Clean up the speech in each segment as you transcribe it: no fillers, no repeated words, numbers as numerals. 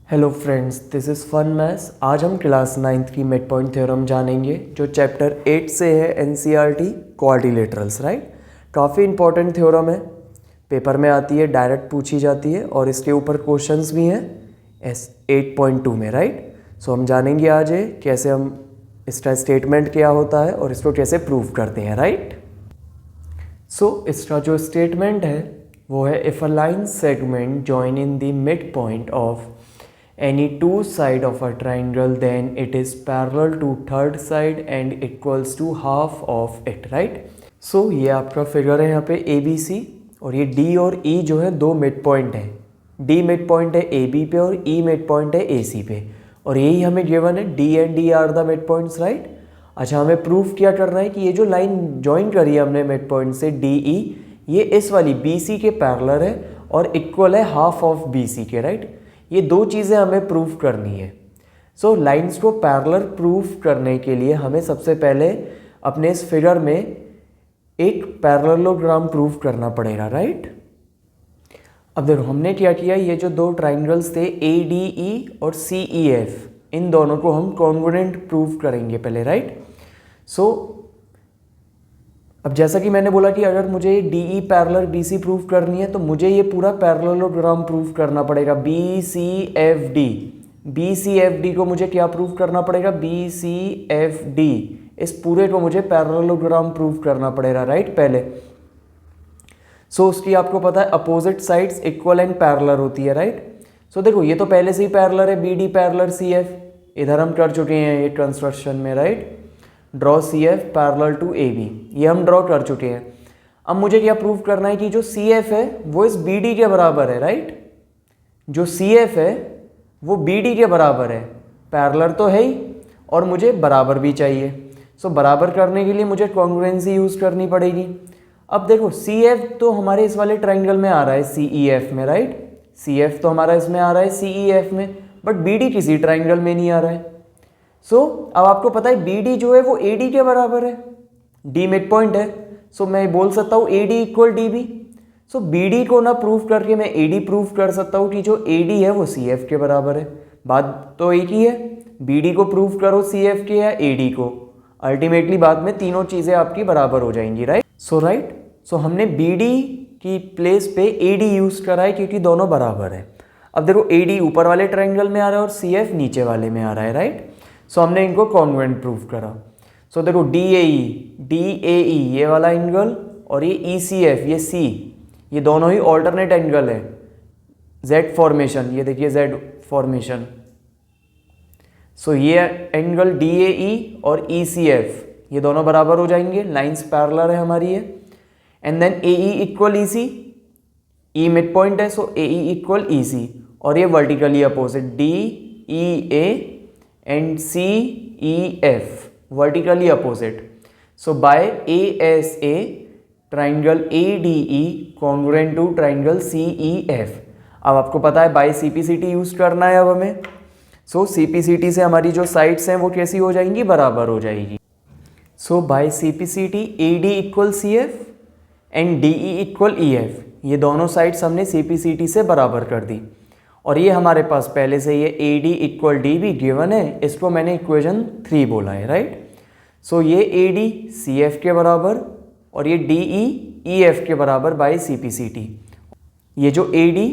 Hello friends, this is fun maths. आज हम class 9th की मिड पॉइंट थ्योरम जानेंगे जो चैप्टर 8 से है एनसीईआरटी क्वाड्रिलेटरल्स। राइट, काफ़ी इंपॉर्टेंट थ्योरम है, पेपर में आती है, डायरेक्ट पूछी जाती है और इसके ऊपर क्वेश्चंस भी हैं एस 8.2 में। राइट, सो हम जानेंगे आज ये कैसे हम इसका स्टेटमेंट क्या होता है और इसको कैसे प्रूव करते हैं। राइट, सो इसका जो स्टेटमेंट है वो है if a line segment join in the mid point of any two side of a triangle then it is parallel to third side and equals to half of it. right, so ये आपका figure है यहाँ पे A B C और ये D और ई जो है दो मिड पॉइंट है। डी मिड पॉइंट है ए बी पे और ई मिड पॉइंट है ए सी पे और यही हमें गिवन है D and D R the mid points. Right, अच्छा हमें प्रूफ क्या करना है कि ये जो लाइन ज्वाइन करी है हमने मिड पॉइंट से डी ई, ये इस वाली बी सी के पैरेलल है और इक्वल है हाफ ऑफ बी सी के। राइट, ये दो चीज़ें हमें प्रूफ करनी है। सो लाइंस को पैरेलल प्रूफ करने के लिए हमें सबसे पहले अपने इस फिगर में एक पैरेललोग्राम प्रूफ करना पड़ेगा। राइट, अब देखो हमने क्या किया, ये जो दो ट्राइंगल्स थे ए डी ई और सी ई एफ, इन दोनों को हम कॉन्ग्रुएंट प्रूफ करेंगे पहले। राइट, सो अब जैसा कि मैंने बोला कि अगर मुझे D E parallel B C proof करनी है तो मुझे ये पूरा पैरेललोग्राम प्रूफ करना पड़ेगा। B C F D, B C F D को मुझे क्या प्रूफ करना पड़ेगा, बी सी एफ डी, इस पूरे को मुझे पैरेललोग्राम प्रूफ करना पड़ेगा। राइट, पहले सो उसकी आपको पता है opposite sides equal and parallel होती है। राइट, सो देखो ये तो पहले से ही पैरेलल है, B D parallel C F, इधर हम कर चुके हैं ये कंस्ट्रक्शन में। Right, draw C F parallel to A B, ये हम ड्रॉ कर चुके हैं। अब मुझे क्या प्रूफ करना है कि जो सी एफ है वो इस बी डी के बराबर है। राइट, जो सी एफ है वो बी डी के बराबर है, पैरेलल तो है ही और मुझे बराबर भी चाहिए। सो बराबर करने के लिए मुझे कॉन्ग्रुएंसी यूज़ करनी पड़ेगी। अब देखो सी एफ तो हमारे इस वाले ट्राइंगल में आ रहा है सी ई एफ में। राइट, सी एफ तो हमारा इसमें आ रहा है सी ई एफ में, बट बी डी किसी ट्राइंगल में नहीं आ रहा है। सो अब आपको पता है बी डी जो है वो ए डी के बराबर है, डी मिड पॉइंट है। सो मैं बोल सकता हूँ A D equal D B. So B D को ना प्रूफ करके मैं ए डी प्रूफ कर सकता हूँ कि जो ए डी है वो सी एफ के बराबर है। बात तो एक ही है, बी डी को प्रूफ करो सी एफ के या ए डी को, अल्टीमेटली बाद में तीनों चीज़ें आपकी बराबर हो जाएंगी। राइट, सो हमने बी डी की प्लेस पे ए डी यूज़ करा है क्योंकि दोनों बराबर है। अब देखो ए डी ऊपर वाले ट्राइंगल में आ रहा है और सी एफ नीचे वाले में आ रहा है। राइट, सो हमने इनको कॉन्ग्रुएंट प्रूफ करा। सो देखो डी ए ई ये वाला एंगल और ये ई सी एफ ये सी, ये दोनों ही ऑल्टरनेट एंगल है, जेड फॉर्मेशन, ये देखिए जेड फॉर्मेशन। सो ये एंगल डी ए ई और ई सी एफ ये दोनों बराबर हो जाएंगे, लाइंस पैरेलल है हमारी ये। And then A E equal E C, E mid point है so A E equal E C, और ये vertically opposite D E A and CEF vertically opposite. So by ASA triangle ADE congruent to triangle CEF. अब आपको पता है bye CPCT use करना है अब हमें। सो CPCT से हमारी जो साइड्स हैं वो कैसी हो जाएंगी, बराबर हो जाएगी। So by CPCT AD equal CF and DE equal EF, ये दोनों साइड्स हमने CPCT से बराबर कर दी और ये हमारे पास पहले से ये ए D equal D be given है, इसको मैंने इक्वेशन 3 बोला है। राइट, सो ये ए डी सी एफ के बराबर और ये डी ई एफ के बराबर by C P C T. ये जो ए डी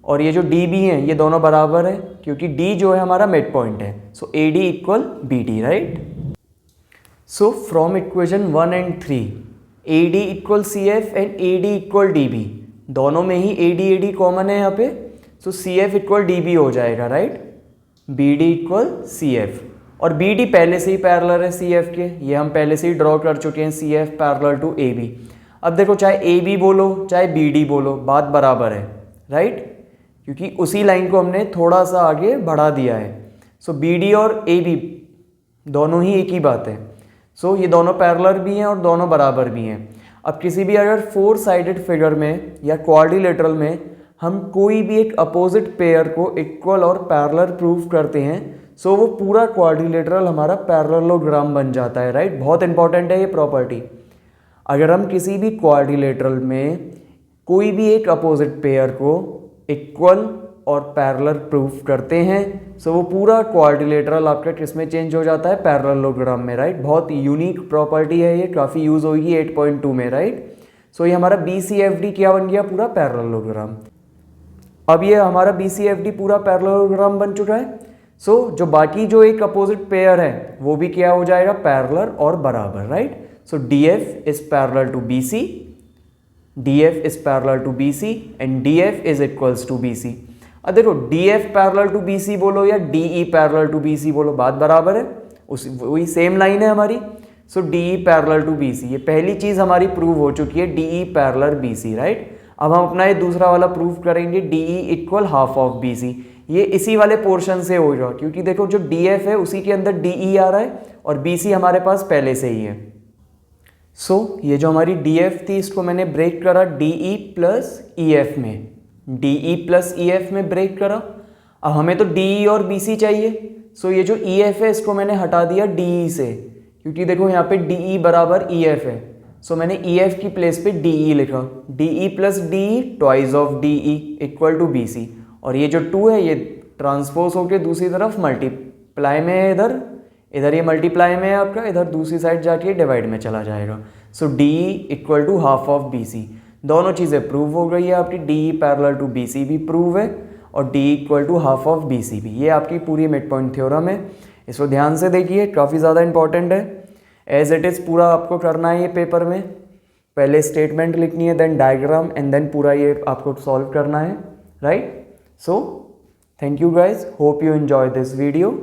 और ये जो डी बी हैं ये दोनों बराबर है क्योंकि डी जो है हमारा मिड पॉइंट है। So A D equal B D. Right, so from equation 1 and 3 A D equal C F and A D equal D B, दोनों में ही ए डी कॉमन है यहाँ पे। So C F equal D B हो जाएगा। Right, B D equal C F, और B D पहले से ही पैरेलल है सी एफ के, ये हम पहले से ही ड्रॉ कर चुके हैं, C F parallel to A B. अब देखो चाहे ए बी बोलो चाहे बी डी बोलो बात बराबर है। राइट, क्योंकि उसी लाइन को हमने थोड़ा सा आगे बढ़ा दिया है। सो बी डी और ए बी दोनों ही एक ही बात है। सो ये दोनों पैरेलल भी हैं और दोनों बराबर भी हैं। अब किसी भी अगर 4 साइडेड फिगर में या क्वाड्रिलेटरल में हम कोई भी एक अपोजिट पेयर को इक्वल और पैरेलल प्रूफ करते हैं, सो वो पूरा क्वाड्रिलेटरल हमारा पैरेललोग्राम बन जाता है। राइट, बहुत इंपॉर्टेंट है ये प्रॉपर्टी। अगर हम किसी भी क्वाड्रिलेटरल में कोई भी एक अपोजिट पेयर को इक्वल और पैरेलल प्रूफ करते हैं सो वो पूरा क्वाड्रिलेटरल आपका किस में चेंज हो जाता है, पैरेललोग्राम में, राइट। बहुत यूनिक प्रॉपर्टी है ये, काफ़ी यूज़ होगी 8.2 में, राइट। सो ये हमारा BCFD क्या बन गया, पूरा पैरेललोग्राम। अब ये हमारा BCFD पूरा पैरेललोग्राम बन चुका है। सो जो बाकी जो एक अपोजिट पेयर है वो भी क्या हो जाएगा, पैरेलल और बराबर, right. So DF is parallel to BC, DF is parallel to BC and DF is equals to BC। अब देखो DF पैरेलल टू BC बोलो या DE पैरेलल टू BC बोलो, बात बराबर है, उस वही सेम लाइन है हमारी। सो DE पैरेलल टू BC, ये पहली चीज़ हमारी प्रूव हो चुकी है, DE पैरेलल BC, राइट। अब हम अपना ये दूसरा वाला प्रूव करेंगे, DE equal half of BC। ये इसी वाले पोर्शन से होगा क्योंकि देखो जो DF है उसी के अंदर DE आ रहा है और BC हमारे पास पहले से ही है। सो ये जो हमारी DF थी इसको मैंने ब्रेक करा DE प्लस EF में, DE प्लस EF में ब्रेक करा। अब हमें तो DE और BC चाहिए। सो ये जो EF है इसको मैंने हटा दिया DE से, क्योंकि देखो यहाँ पे DE बराबर EF है। सो मैंने EF की प्लेस पे DE लिखा, DE plus DE twice of DE equal to BC। और ये जो 2 है ये ट्रांसपोज होकर दूसरी तरफ मल्टीप्लाई में है, इधर ये मल्टीप्लाई में है आपका, इधर दूसरी साइड जाके डिवाइड में चला जाएगा। So DE equal to half of BC। दोनों चीज़ें प्रूव हो गई है आपकी, DE पैरेलल टू BC भी प्रूव है और DE equal to half of BC भी। ये आपकी पूरी मिड पॉइंट थ्योरम है, इसको ध्यान से देखिए, काफ़ी ज़्यादा इंपॉर्टेंट है। एज इट इज़ पूरा आपको करना है ये पेपर में, पहले स्टेटमेंट लिखनी है, देन डायग्राम एंड देन पूरा ये आपको सॉल्व करना है, right. So thank you guys, hope you enjoy this video.